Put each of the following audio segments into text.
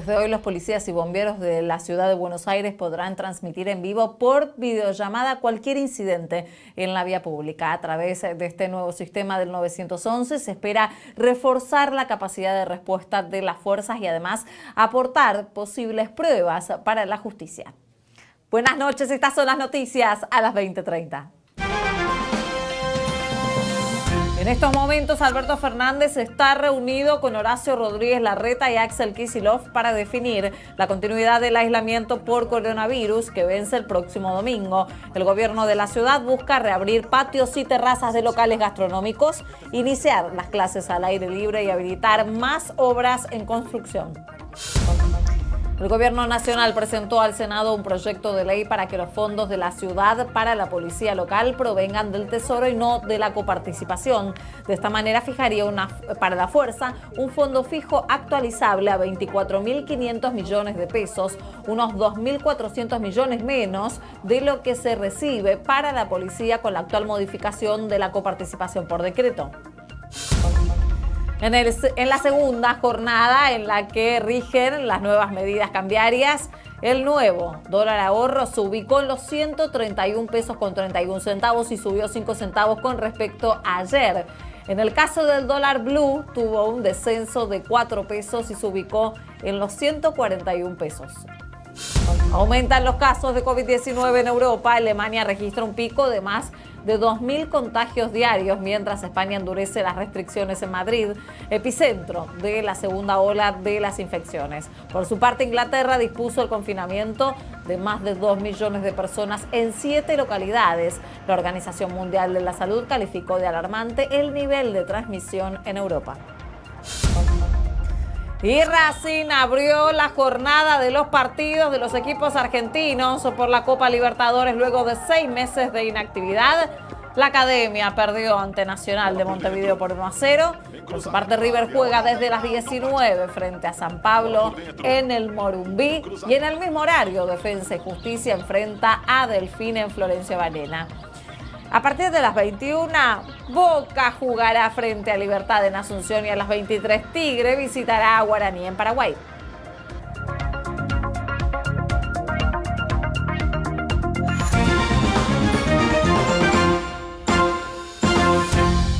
Desde hoy los policías y bomberos de la ciudad de Buenos Aires podrán transmitir en vivo por videollamada cualquier incidente en la vía pública. A través de este nuevo sistema del 911 se espera reforzar la capacidad de respuesta de las fuerzas y además aportar posibles pruebas para la justicia. Buenas noches, estas son las noticias a las 20:30. En estos momentos, Alberto Fernández está reunido con Horacio Rodríguez Larreta y Axel Kicillof para definir la continuidad del aislamiento por coronavirus que vence el próximo domingo. El gobierno de la ciudad busca reabrir patios y terrazas de locales gastronómicos, iniciar las clases al aire libre y habilitar más obras en construcción. El Gobierno Nacional presentó al Senado un proyecto de ley para que los fondos de la ciudad para la policía local provengan del Tesoro y no de la coparticipación. De esta manera fijaría para la fuerza un fondo fijo actualizable a 24.500 millones de pesos, unos 2.400 millones menos de lo que se recibe para la policía con la actual modificación de la coparticipación por decreto. En la segunda jornada en la que rigen las nuevas medidas cambiarias, el nuevo dólar ahorro se ubicó en los 131 pesos con 31 centavos y subió 5 centavos con respecto a ayer. En el caso del dólar blue, tuvo un descenso de 4 pesos y se ubicó en los 141 pesos. Aumentan los casos de COVID-19 en Europa. Alemania registra un pico de más de 2.000 contagios diarios, mientras España endurece las restricciones en Madrid, epicentro de la segunda ola de las infecciones. Por su parte, Inglaterra dispuso el confinamiento de más de 2 millones de personas en 7 localidades. La Organización Mundial de la Salud calificó de alarmante el nivel de transmisión en Europa. Y Racing abrió la jornada de los partidos de los equipos argentinos por la Copa Libertadores luego de 6 meses de inactividad. La Academia perdió ante Nacional de Montevideo por 1-0. Por su parte, River juega desde las 19 frente a San Pablo en el Morumbí. Y en el mismo horario, Defensa y Justicia enfrenta a Delfín en Florencio Varela. A partir de las 21, Boca jugará frente a Libertad en Asunción y a las 23, Tigre visitará a Guaraní en Paraguay.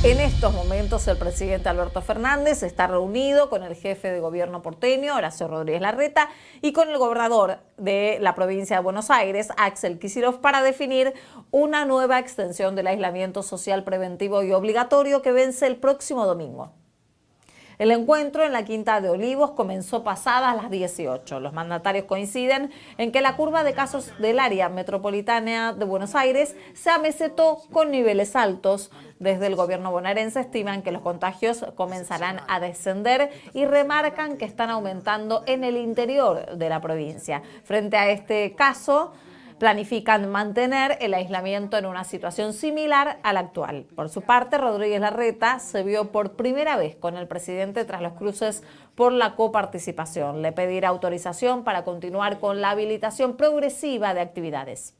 En estos momentos, el presidente Alberto Fernández está reunido con el jefe de gobierno porteño, Horacio Rodríguez Larreta, y con el gobernador de la provincia de Buenos Aires, Axel Kicillof, para definir una nueva extensión del aislamiento social preventivo y obligatorio que vence el próximo domingo. El encuentro en la Quinta de Olivos comenzó pasadas las 18. Los mandatarios coinciden en que la curva de casos del área metropolitana de Buenos Aires se amesetó con niveles altos. Desde el gobierno bonaerense estiman que los contagios comenzarán a descender y remarcan que están aumentando en el interior de la provincia. Frente a este caso, planifican mantener el aislamiento en una situación similar a la actual. Por su parte, Rodríguez Larreta se vio por primera vez con el presidente tras los cruces por la coparticipación. Le pedirá autorización para continuar con la habilitación progresiva de actividades.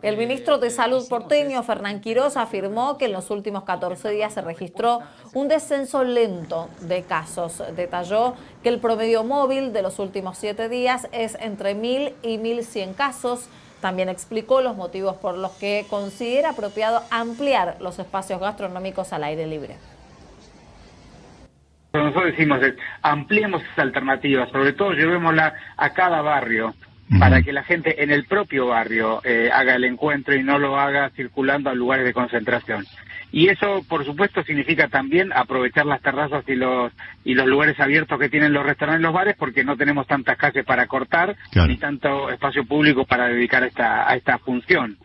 El ministro de Salud porteño, Fernán Quirós, afirmó que en los últimos 14 días se registró un descenso lento de casos. Detalló que el promedio móvil de los últimos 7 días es entre 1.000 y 1.100 casos. También explicó los motivos por los que considera apropiado ampliar los espacios gastronómicos al aire libre. Nosotros decimos, ampliemos esa alternativa, sobre todo llevémosla a cada barrio, para que la gente en el propio barrio haga el encuentro y no lo haga circulando a lugares de concentración. Y eso, por supuesto, significa también aprovechar las terrazas y los lugares abiertos que tienen los restaurantes y los bares, porque no tenemos tantas calles para cortar, claro, ni tanto espacio público para dedicar a esta función.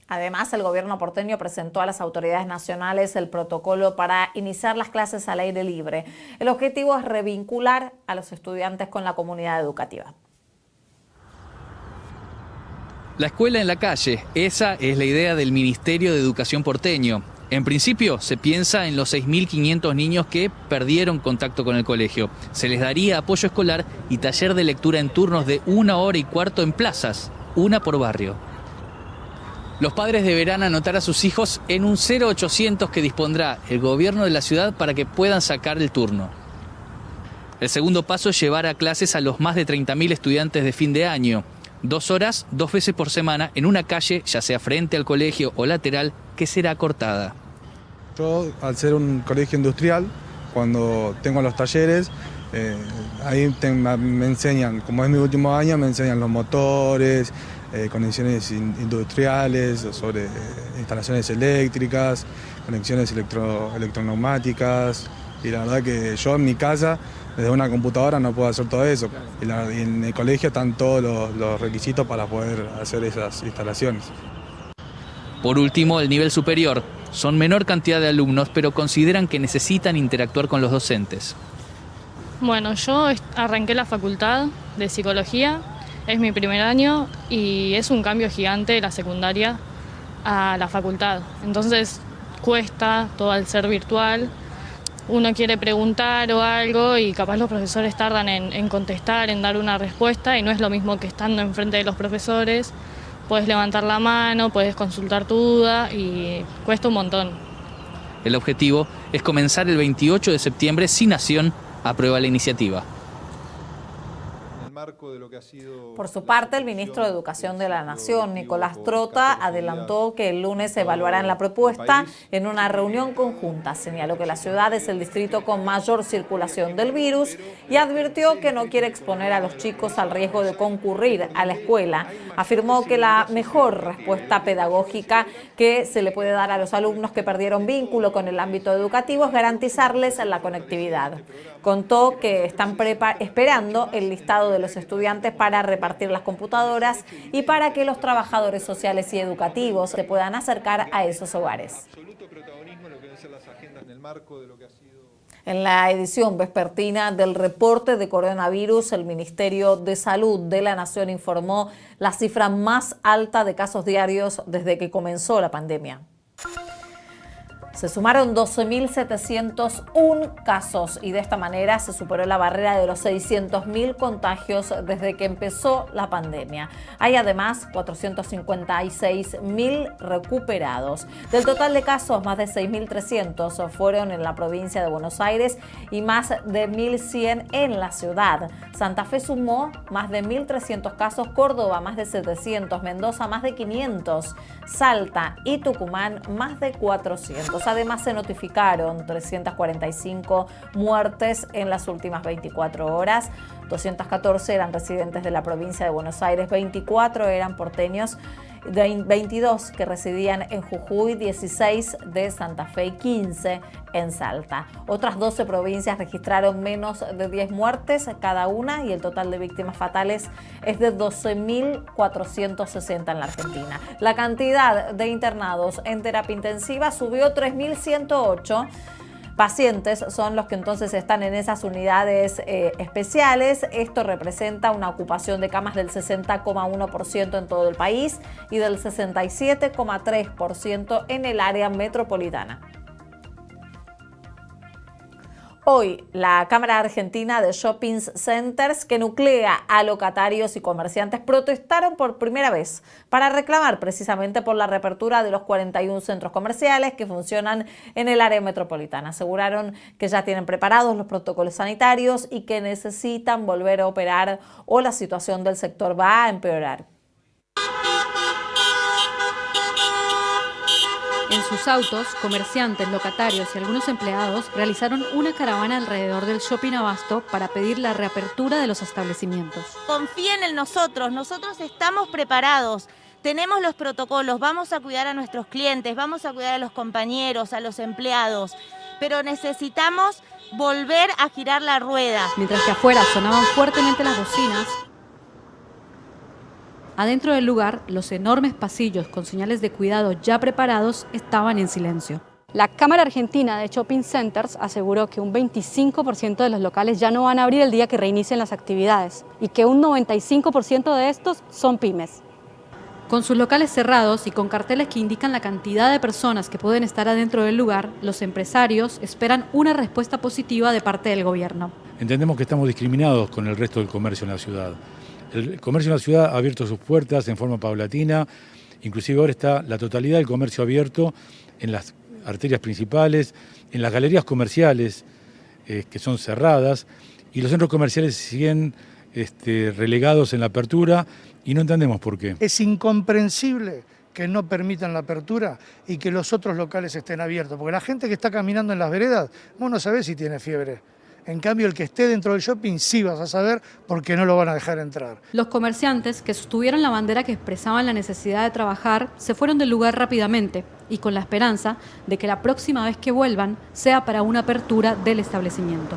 Además, el gobierno porteño presentó a las autoridades nacionales el protocolo para iniciar las clases al aire libre. El objetivo es revincular a los estudiantes con la comunidad educativa. La escuela en la calle, esa es la idea del Ministerio de Educación porteño. En principio se piensa en los 6.500 niños que perdieron contacto con el colegio. Se les daría apoyo escolar y taller de lectura en turnos de 1 hora y cuarto en plazas, una por barrio. Los padres deberán anotar a sus hijos en un 0800 que dispondrá el gobierno de la ciudad para que puedan sacar el turno. El segundo paso es llevar a clases a los más de 30.000 estudiantes de fin de año. 2 horas, 2 veces por semana, en una calle, ya sea frente al colegio o lateral, que será cortada. Yo, al ser un colegio industrial, cuando tengo los talleres, ahí me enseñan, como es mi último año, me enseñan los motores, conexiones industriales, sobre instalaciones eléctricas, conexiones electroneumáticas. Y la verdad que yo en mi casa, desde una computadora, no puedo hacer todo eso. Y en el colegio están todos los requisitos para poder hacer esas instalaciones. Por último, el nivel superior. Son menor cantidad de alumnos, pero consideran que necesitan interactuar con los docentes. Bueno, yo arranqué la facultad de psicología, es mi primer año y es un cambio gigante de la secundaria a la facultad. Entonces cuesta todo al ser virtual, uno quiere preguntar o algo y capaz los profesores tardan en contestar, en dar una respuesta y no es lo mismo que estando enfrente de los profesores. Puedes levantar la mano, puedes consultar tu duda y cuesta un montón. El objetivo es comenzar el 28 de septiembre si Nación aprueba la iniciativa. Por su parte, el ministro de Educación de la Nación, Nicolás Trota, adelantó que el lunes se evaluarán la propuesta en una reunión conjunta. Señaló que la ciudad es el distrito con mayor circulación del virus y advirtió que no quiere exponer a los chicos al riesgo de concurrir a la escuela. Afirmó que la mejor respuesta pedagógica que se le puede dar a los alumnos que perdieron vínculo con el ámbito educativo es garantizarles la conectividad. Contó que están esperando el listado de los estudiantes para repartir las computadoras y para que los trabajadores sociales y educativos se puedan acercar a esos hogares. En la edición vespertina del reporte de coronavirus, el Ministerio de Salud de la Nación informó la cifra más alta de casos diarios desde que comenzó la pandemia. Se sumaron 12.701 casos y de esta manera se superó la barrera de los 600.000 contagios desde que empezó la pandemia. Hay además 456.000 recuperados. Del total de casos, más de 6.300 fueron en la provincia de Buenos Aires y más de 1.100 en la ciudad. Santa Fe sumó más de 1.300 casos, Córdoba más de 700, Mendoza más de 500, Salta y Tucumán más de 400. Además, se notificaron 345 muertes en las últimas 24 horas. 214 eran residentes de la provincia de Buenos Aires, 24 eran porteños, 22 que residían en Jujuy, 16 de Santa Fe y 15 en Salta. Otras 12 provincias registraron menos de 10 muertes cada una y el total de víctimas fatales es de 12.460 en la Argentina. La cantidad de internados en terapia intensiva subió 3.108. Pacientes son los que entonces están en esas unidades especiales. Esto representa una ocupación de camas del 60,1% en todo el país y del 67,3% en el área metropolitana. Hoy, la Cámara Argentina de Shopping Centers, que nuclea a locatarios y comerciantes, protestaron por primera vez para reclamar precisamente por la reapertura de los 41 centros comerciales que funcionan en el área metropolitana. Aseguraron que ya tienen preparados los protocolos sanitarios y que necesitan volver a operar o la situación del sector va a empeorar. En sus autos, comerciantes, locatarios y algunos empleados realizaron una caravana alrededor del Shopping Abasto para pedir la reapertura de los establecimientos. Confíen en nosotros estamos preparados, tenemos los protocolos, vamos a cuidar a nuestros clientes, vamos a cuidar a los compañeros, a los empleados, pero necesitamos volver a girar la rueda. Mientras que afuera sonaban fuertemente las bocinas, adentro del lugar, los enormes pasillos con señales de cuidado ya preparados estaban en silencio. La Cámara Argentina de Shopping Centers aseguró que un 25% de los locales ya no van a abrir el día que reinicien las actividades y que un 95% de estos son pymes. Con sus locales cerrados y con carteles que indican la cantidad de personas que pueden estar adentro del lugar, los empresarios esperan una respuesta positiva de parte del gobierno. Entendemos que estamos discriminados con el resto del comercio en la ciudad. El comercio en la ciudad ha abierto sus puertas en forma paulatina, inclusive ahora está la totalidad del comercio abierto en las arterias principales, en las galerías comerciales que son cerradas y los centros comerciales siguen relegados en la apertura y no entendemos por qué. Es incomprensible que no permitan la apertura y que los otros locales estén abiertos, porque la gente que está caminando en las veredas, vos no sabés si tiene fiebre. En cambio, el que esté dentro del shopping sí vas a saber porque no lo van a dejar entrar. Los comerciantes que sostuvieron la bandera que expresaban la necesidad de trabajar se fueron del lugar rápidamente y con la esperanza de que la próxima vez que vuelvan sea para una apertura del establecimiento.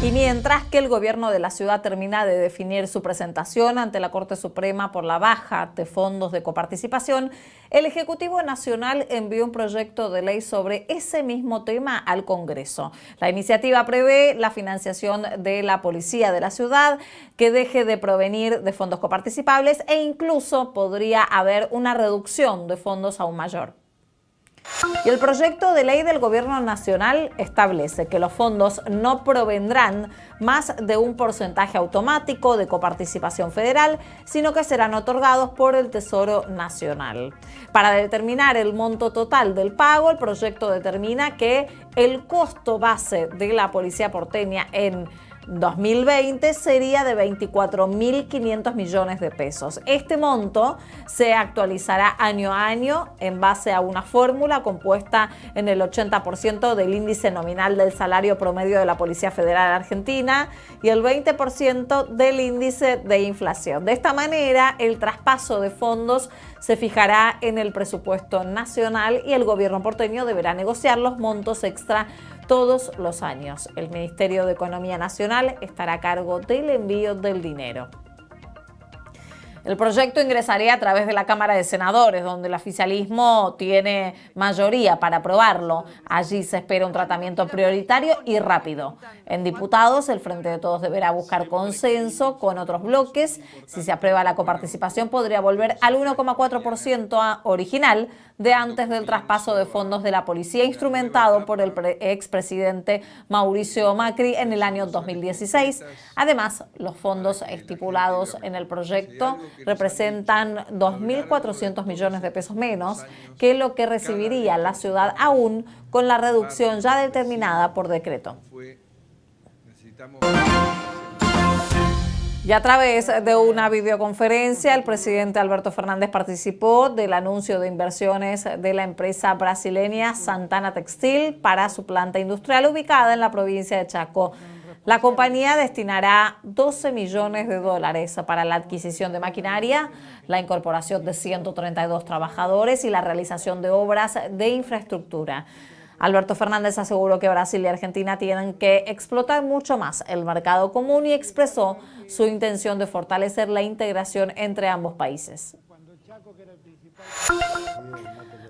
Y mientras que el gobierno de la ciudad termina de definir su presentación ante la Corte Suprema por la baja de fondos de coparticipación, el Ejecutivo Nacional envió un proyecto de ley sobre ese mismo tema al Congreso. La iniciativa prevé la financiación de la policía de la ciudad, que deje de provenir de fondos coparticipables e incluso podría haber una reducción de fondos aún mayor. Y el proyecto de ley del Gobierno Nacional establece que los fondos no provendrán más de un porcentaje automático de coparticipación federal, sino que serán otorgados por el Tesoro Nacional. Para determinar el monto total del pago, el proyecto determina que el costo base de la Policía Porteña en 2020 sería de 24.500 millones de pesos. Este monto se actualizará año a año en base a una fórmula compuesta en el 80% del índice nominal del salario promedio de la Policía Federal Argentina y el 20% del índice de inflación. De esta manera, el traspaso de fondos se fijará en el presupuesto nacional y el gobierno porteño deberá negociar los montos extra todos los años. El Ministerio de Economía Nacional estará a cargo del envío del dinero. El proyecto ingresaría a través de la Cámara de Senadores, donde el oficialismo tiene mayoría para aprobarlo. Allí se espera un tratamiento prioritario y rápido. En diputados, el Frente de Todos deberá buscar consenso con otros bloques. Si se aprueba la coparticipación, podría volver al 1,4% original de antes del traspaso de fondos de la policía instrumentado por el expresidente Mauricio Macri en el año 2016. Además, los fondos estipulados en el proyecto representan 2.400 millones de pesos menos que lo que recibiría la ciudad aún con la reducción ya determinada por decreto. Y a través de una videoconferencia, el presidente Alberto Fernández participó del anuncio de inversiones de la empresa brasileña Santana Textil para su planta industrial ubicada en la provincia de Chaco. La compañía destinará $12 millones para la adquisición de maquinaria, la incorporación de 132 trabajadores y la realización de obras de infraestructura. Alberto Fernández aseguró que Brasil y Argentina tienen que explotar mucho más el mercado común y expresó su intención de fortalecer la integración entre ambos países.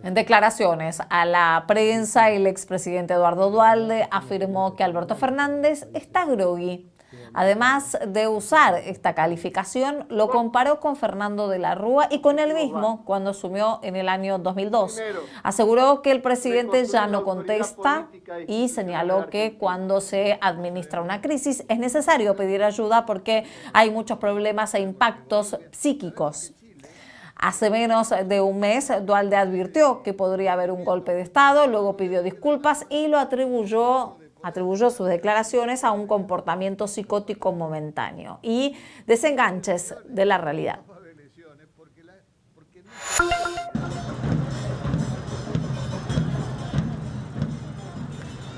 En declaraciones a la prensa, el expresidente Eduardo Duhalde afirmó que Alberto Fernández está grogui. Además de usar esta calificación, lo comparó con Fernando de la Rúa y con él mismo cuando asumió en el año 2002. Aseguró que el presidente ya no contesta y señaló que cuando se administra una crisis es necesario pedir ayuda porque hay muchos problemas e impactos psíquicos. Hace menos de un mes, Duhalde advirtió que podría haber un golpe de Estado, luego pidió disculpas y lo atribuyó sus declaraciones a un comportamiento psicótico momentáneo y desenganches de la realidad.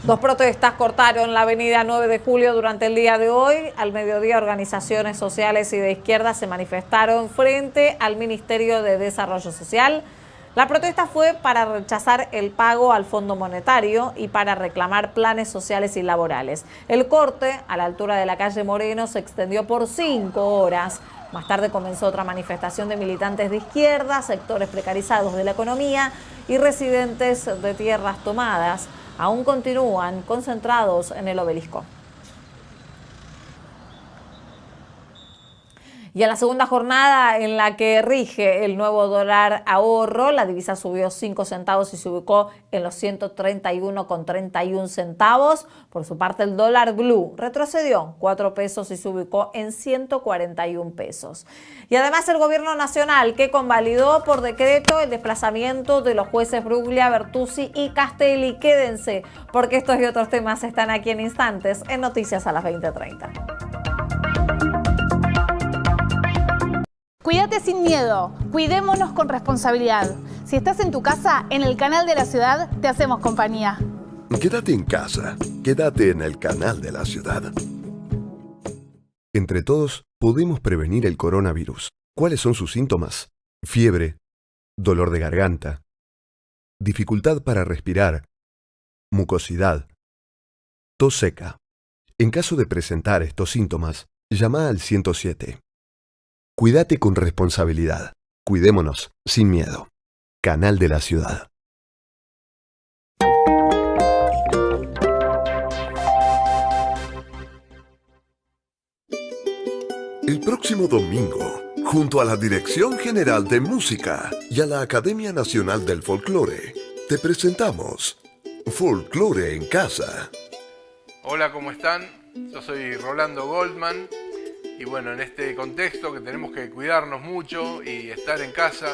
Dos protestas cortaron la avenida 9 de Julio durante el día de hoy. Al mediodía, organizaciones sociales y de izquierda se manifestaron frente al Ministerio de Desarrollo Social. La protesta fue para rechazar el pago al Fondo Monetario y para reclamar planes sociales y laborales. El corte, a la altura de la calle Moreno, se extendió por 5 horas. Más tarde comenzó otra manifestación de militantes de izquierda, sectores precarizados de la economía y residentes de tierras tomadas. Aún continúan concentrados en el obelisco. Y en la segunda jornada en la que rige el nuevo dólar ahorro, la divisa subió 5 centavos y se ubicó en los 131,31 centavos. Por su parte, el dólar blue retrocedió 4 pesos y se ubicó en 141 pesos. Y además el gobierno nacional que convalidó por decreto el desplazamiento de los jueces Bruglia, Bertuzzi y Castelli. Quédense, porque estos y otros temas están aquí en instantes en Noticias a las 20:30. Cuídate sin miedo, cuidémonos con responsabilidad. Si estás en tu casa, en el Canal de la Ciudad, te hacemos compañía. Quédate en casa, quédate en el Canal de la Ciudad. Entre todos, podemos prevenir el coronavirus. ¿Cuáles son sus síntomas? Fiebre, dolor de garganta, dificultad para respirar, mucosidad, tos seca. En caso de presentar estos síntomas, llama al 107. Cuídate con responsabilidad. Cuidémonos sin miedo. Canal de la Ciudad. El próximo domingo, junto a la Dirección General de Música y a la Academia Nacional del Folclore, te presentamos Folclore en Casa. Hola, ¿cómo están? Yo soy Rolando Goldman y bueno, en este contexto que tenemos que cuidarnos mucho y estar en casa,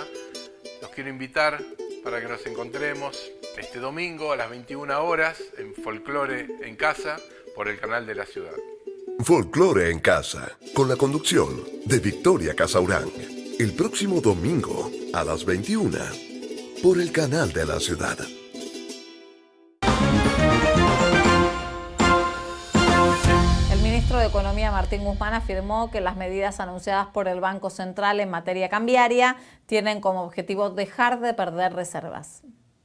los quiero invitar para que nos encontremos este domingo a las 21 horas en Folclore en Casa por el Canal de la Ciudad. Folclore en Casa, con la conducción de Victoria Casaurán. El próximo domingo a las 21 por el Canal de la Ciudad. El ministro de Economía, Martín Guzmán, afirmó que las medidas anunciadas por el Banco Central en materia cambiaria tienen como objetivo dejar de perder reservas.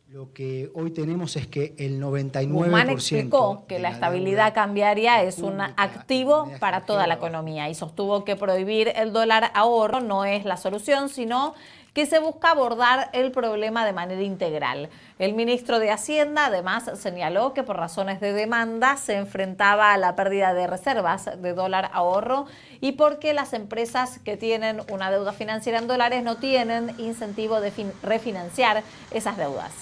Lo que hoy tenemos es que el 99%... Guzmán explicó que la estabilidad cambiaria es un activo para toda la economía y sostuvo que prohibir el dólar ahorro no es la solución, sino que se busca abordar el problema de manera integral. El ministro de Hacienda además señaló que por razones de demanda se enfrentaba a la pérdida de reservas de dólar ahorro y porque las empresas que tienen una deuda financiera en dólares no tienen incentivo de refinanciar esas deudas.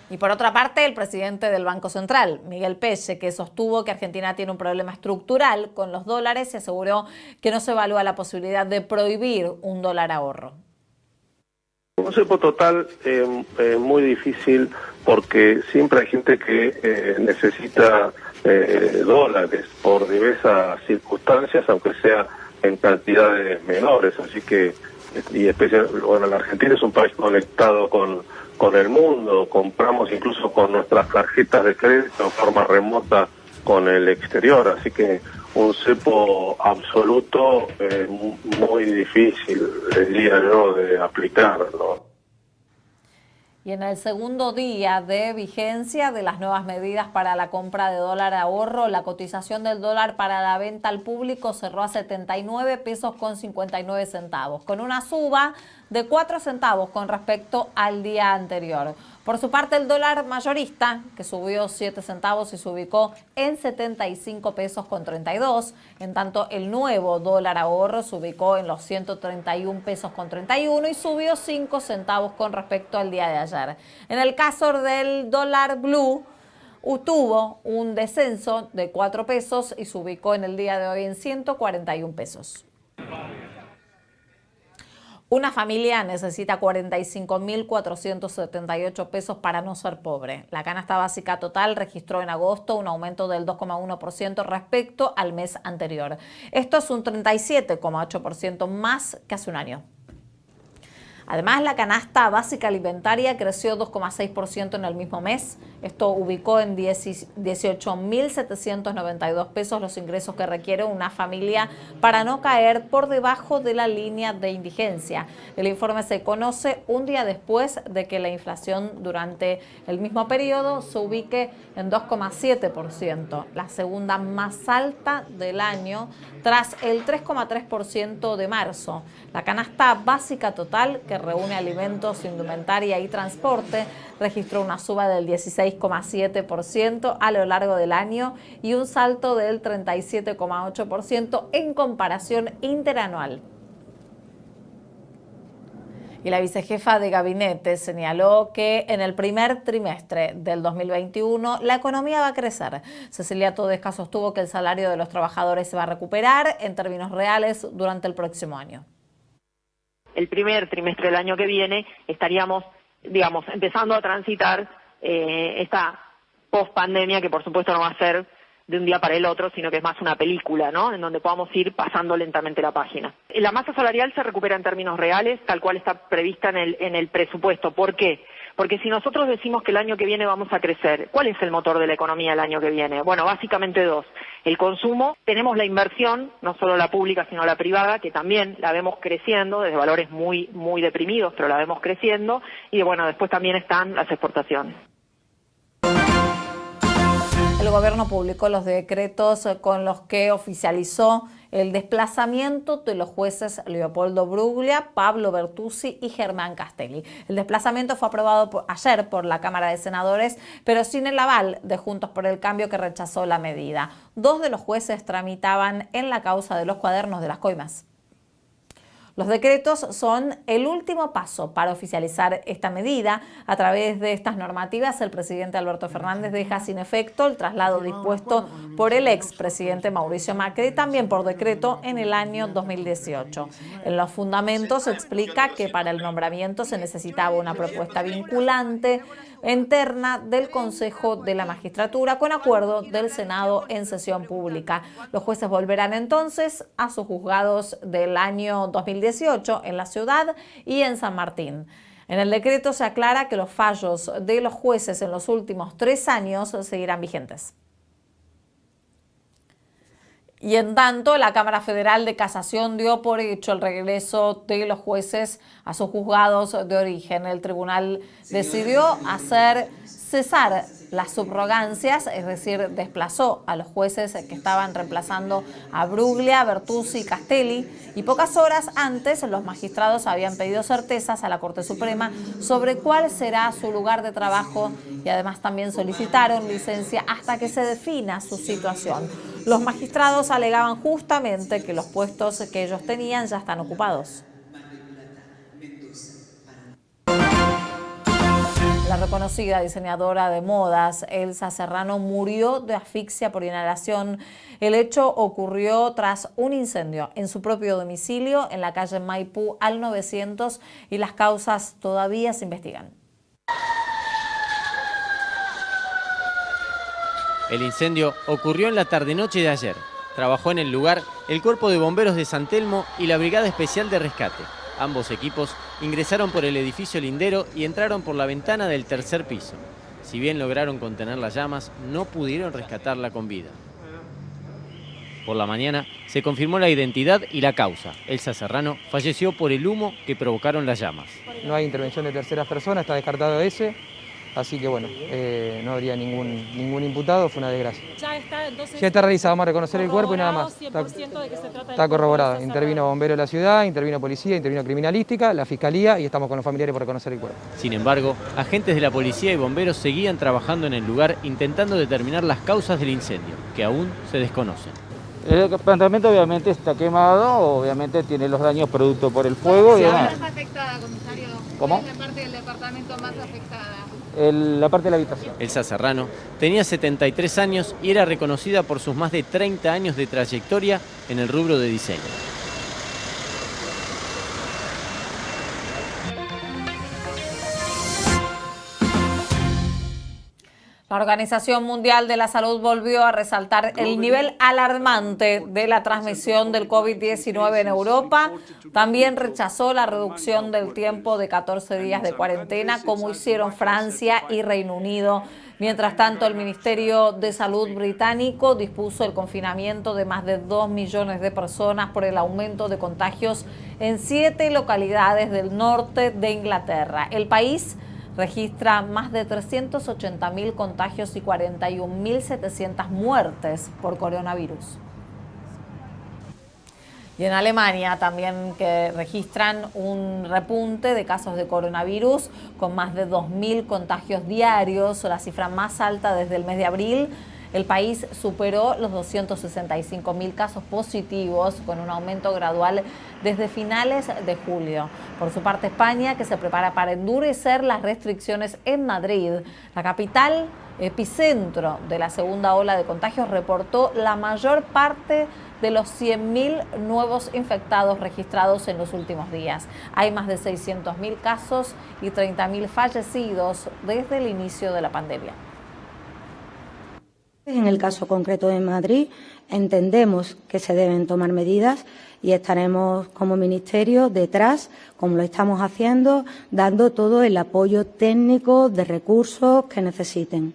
Y por otra parte, el presidente del Banco Central, Miguel Pelle, que sostuvo que Argentina tiene un problema estructural con los dólares, se aseguró que no se evalúa la posibilidad de prohibir un dólar ahorro. Un cepo total muy difícil porque siempre hay gente que necesita dólares por diversas circunstancias, aunque sea en cantidades menores. Así que, y especialmente, bueno, la Argentina es un país conectado con el mundo, compramos incluso con nuestras tarjetas de crédito en forma remota con el exterior, así que un cepo absoluto muy difícil, diría yo, de aplicar, ¿no? Y en el segundo día de vigencia de las nuevas medidas para la compra de dólar ahorro, la cotización del dólar para la venta al público cerró a 79 pesos con 59 centavos, con una suba de 4 centavos con respecto al día anterior. Por su parte, el dólar mayorista, que subió 7 centavos y se ubicó en 75 pesos con 32, en tanto el nuevo dólar ahorro se ubicó en los 131 pesos con 31 y subió 5 centavos con respecto al día de ayer. En el caso del dólar blue, tuvo un descenso de 4 pesos y se ubicó en el día de hoy en 141 pesos. Una familia necesita 45.478 pesos para no ser pobre. La canasta básica total registró en agosto un aumento del 2,1% respecto al mes anterior. Esto es un 37,8% más que hace un año. Además, la canasta básica alimentaria creció 2,6% en el mismo mes. Esto ubicó en 18.792 pesos los ingresos que requiere una familia para no caer por debajo de la línea de indigencia. El informe se conoce un día después de que la inflación durante el mismo periodo se ubique en 2,7%, la segunda más alta del año tras el 3,3% de marzo. La canasta básica total que que reúne alimentos, indumentaria y transporte, registró una suba del 16,7% a lo largo del año y un salto del 37,8% en comparación interanual. Y la vicejefa de gabinete señaló que en el primer trimestre del 2021 la economía va a crecer. Cecilia Todesca sostuvo que el salario de los trabajadores se va a recuperar en términos reales durante el próximo año. El primer trimestre del año que viene estaríamos, digamos, empezando a transitar esta post-pandemia, que por supuesto no va a ser de un día para el otro, sino que es más una película, ¿no?, en donde podamos ir pasando lentamente la página. La masa salarial se recupera en términos reales, tal cual está prevista en el presupuesto. ¿Por qué? Porque si nosotros decimos que el año que viene vamos a crecer, ¿cuál es el motor de la economía el año que viene? Bueno, básicamente dos. El consumo, tenemos la inversión, no solo la pública sino la privada, que también la vemos creciendo, desde valores muy, muy deprimidos, pero la vemos creciendo, y bueno, después también están las exportaciones. El gobierno publicó los decretos con los que oficializó el desplazamiento de los jueces Leopoldo Bruglia, Pablo Bertuzzi y Germán Castelli. El desplazamiento fue aprobado ayer por la Cámara de Senadores, pero sin el aval de Juntos por el Cambio, que rechazó la medida. 2 de los jueces tramitaban en la causa de los cuadernos de las coimas. Los decretos son el último paso para oficializar esta medida. A través de estas normativas, el presidente Alberto Fernández deja sin efecto el traslado dispuesto por el expresidente Mauricio Macri, también por decreto en el año 2018. En los fundamentos se explica que para el nombramiento se necesitaba una propuesta vinculante interna del Consejo de la Magistratura con acuerdo del Senado en sesión pública. Los jueces volverán entonces a sus juzgados del año 2018 en la ciudad y en San Martín. En el decreto se aclara que los fallos de los jueces en los últimos 3 años seguirán vigentes. Y en tanto, la Cámara Federal de Casación dio por hecho el regreso de los jueces a sus juzgados de origen. El tribunal decidió hacer cesar las subrogancias, es decir, desplazó a los jueces que estaban reemplazando a Bruglia, Bertuzzi y Castelli, y pocas horas antes los magistrados habían pedido certezas a la Corte Suprema sobre cuál será su lugar de trabajo y además también solicitaron licencia hasta que se defina su situación. Los magistrados alegaban justamente que los puestos que ellos tenían ya están ocupados. La reconocida diseñadora de modas, Elsa Serrano, murió de asfixia por inhalación. El hecho ocurrió tras un incendio en su propio domicilio en la calle Maipú al 900 y las causas todavía se investigan. El incendio ocurrió en la tarde-noche de ayer. Trabajó en el lugar el Cuerpo de Bomberos de San Telmo y la Brigada Especial de Rescate. Ambos equipos ingresaron por el edificio lindero y entraron por la ventana del 3er piso. Si bien lograron contener las llamas, no pudieron rescatarla con vida. Por la mañana se confirmó la identidad y la causa. Elsa Serrano falleció por el humo que provocaron las llamas. No hay intervención de terceras personas, está descartado ese. Así que bueno, no habría ningún imputado, fue una desgracia. Ya está realizado, vamos a reconocer el cuerpo y nada más. Está corroborado. Intervino bombero de la ciudad, intervino policía, intervino criminalística, la fiscalía y estamos con los familiares por reconocer el cuerpo. Sin embargo, agentes de la policía y bomberos seguían trabajando en el lugar intentando determinar las causas del incendio, que aún se desconocen. El departamento obviamente está quemado, obviamente tiene los daños producto por el fuego y demás. ¿Más afectada, comisario? ¿Cómo? ¿Cuál es la parte del departamento más afectada? La parte de la habitación. Elsa Serrano tenía 73 años y era reconocida por sus más de 30 años de trayectoria en el rubro de diseño. La Organización Mundial de la Salud volvió a resaltar el nivel alarmante de la transmisión del COVID-19 en Europa. También rechazó la reducción del tiempo de 14 días de cuarentena, como hicieron Francia y Reino Unido. Mientras tanto, el Ministerio de Salud británico dispuso el confinamiento de más de 2 millones de personas por el aumento de contagios en 7 localidades del norte de Inglaterra. El país registra más de 380.000 contagios y 41.700 muertes por coronavirus. Y en Alemania también que registran un repunte de casos de coronavirus con más de 2.000 contagios diarios, la cifra más alta desde el mes de abril. El país superó los 265.000 casos positivos con un aumento gradual desde finales de julio. Por su parte, España, que se prepara para endurecer las restricciones en Madrid, la capital, epicentro de la segunda ola de contagios, reportó la mayor parte de los 100.000 nuevos infectados registrados en los últimos días. Hay más de 600.000 casos y 30.000 fallecidos desde el inicio de la pandemia. En el caso concreto de Madrid, entendemos que se deben tomar medidas y estaremos como Ministerio detrás, como lo estamos haciendo, dando todo el apoyo técnico de recursos que necesiten.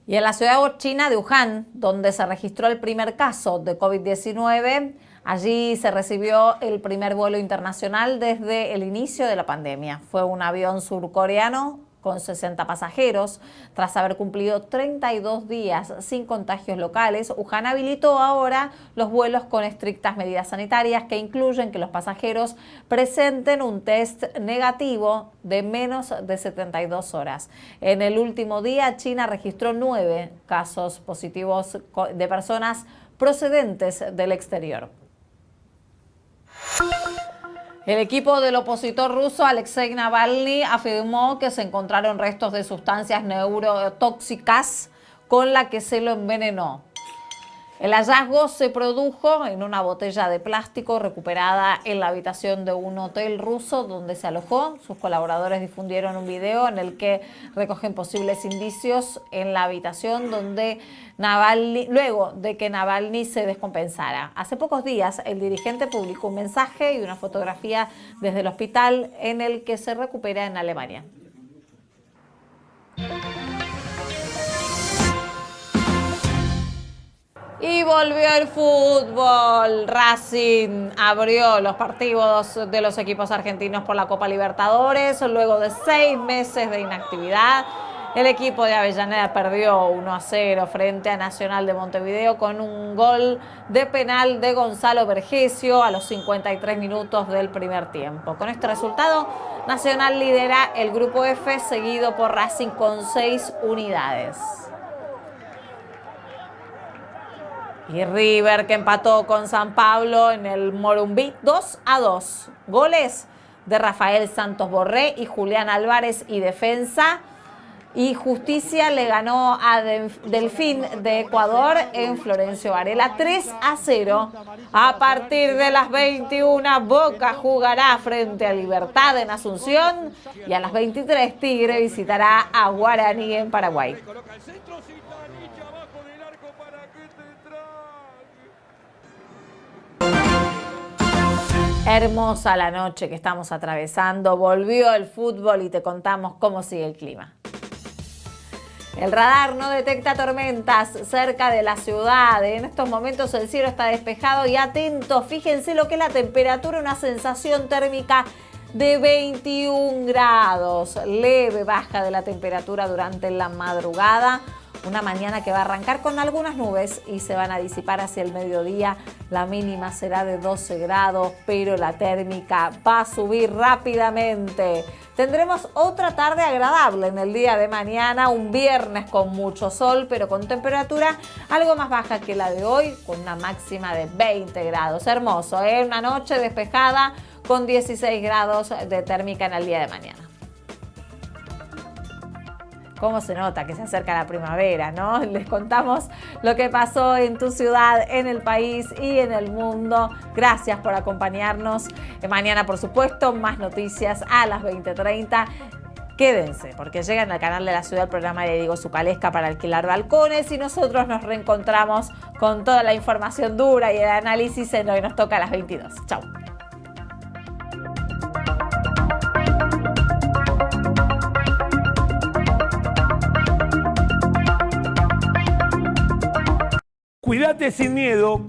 Y en la ciudad china de Wuhan, donde se registró el primer caso de COVID-19, allí se recibió el primer vuelo internacional desde el inicio de la pandemia. Fue un avión surcoreano con 60 pasajeros. Tras haber cumplido 32 días sin contagios locales, Wuhan habilitó ahora los vuelos con estrictas medidas sanitarias que incluyen que los pasajeros presenten un test negativo de menos de 72 horas. En el último día, China registró 9 casos positivos de personas procedentes del exterior. El equipo del opositor ruso Alexei Navalny afirmó que se encontraron restos de sustancias neurotóxicas con la que se lo envenenó. El hallazgo se produjo en una botella de plástico recuperada en la habitación de un hotel ruso donde se alojó. Sus colaboradores difundieron un video en el que recogen posibles indicios en la habitación donde luego de que Navalny se descompensara. Hace pocos días, el dirigente publicó un mensaje y una fotografía desde el hospital en el que se recupera en Alemania. Y volvió el fútbol. Racing abrió los partidos de los equipos argentinos por la Copa Libertadores. Luego de 6 meses de inactividad, el equipo de Avellaneda perdió 1-0 frente a Nacional de Montevideo con un gol de penal de Gonzalo Vergesio a los 53 minutos del primer tiempo. Con este resultado, Nacional lidera el grupo F, seguido por Racing con 6 unidades. Y River, que empató con San Pablo en el Morumbí 2-2. Goles de Rafael Santos Borré y Julián Álvarez y defensa. Y Justicia le ganó a Delfín de Ecuador en Florencio Varela 3-0. A partir de las 21, Boca jugará frente a Libertad en Asunción. Y a las 23, Tigre visitará a Guaraní en Paraguay. Hermosa la noche que estamos atravesando. Volvió el fútbol y te contamos cómo sigue el clima. El radar no detecta tormentas cerca de la ciudad. En estos momentos el cielo está despejado y atentos, fíjense lo que es la temperatura, una sensación térmica de 21 grados. Leve baja de la temperatura durante la madrugada. Una mañana que va a arrancar con algunas nubes y se van a disipar hacia el mediodía. La mínima será de 12 grados, pero la térmica va a subir rápidamente. Tendremos otra tarde agradable en el día de mañana, un viernes con mucho sol, pero con temperatura algo más baja que la de hoy, con una máxima de 20 grados. Hermoso, ¿eh? Una noche despejada con 16 grados de térmica en el día de mañana. Cómo se nota que se acerca la primavera, ¿no? Les contamos lo que pasó en tu ciudad, en el país y en el mundo. Gracias por acompañarnos. Mañana, por supuesto, más noticias a las 20:30. Quédense, porque llegan al canal de la ciudad el programa de Diego Zucalesca para alquilar balcones y nosotros nos reencontramos con toda la información dura y el análisis en Hoy Nos Toca a las 22. Chau. Cuídate sin miedo.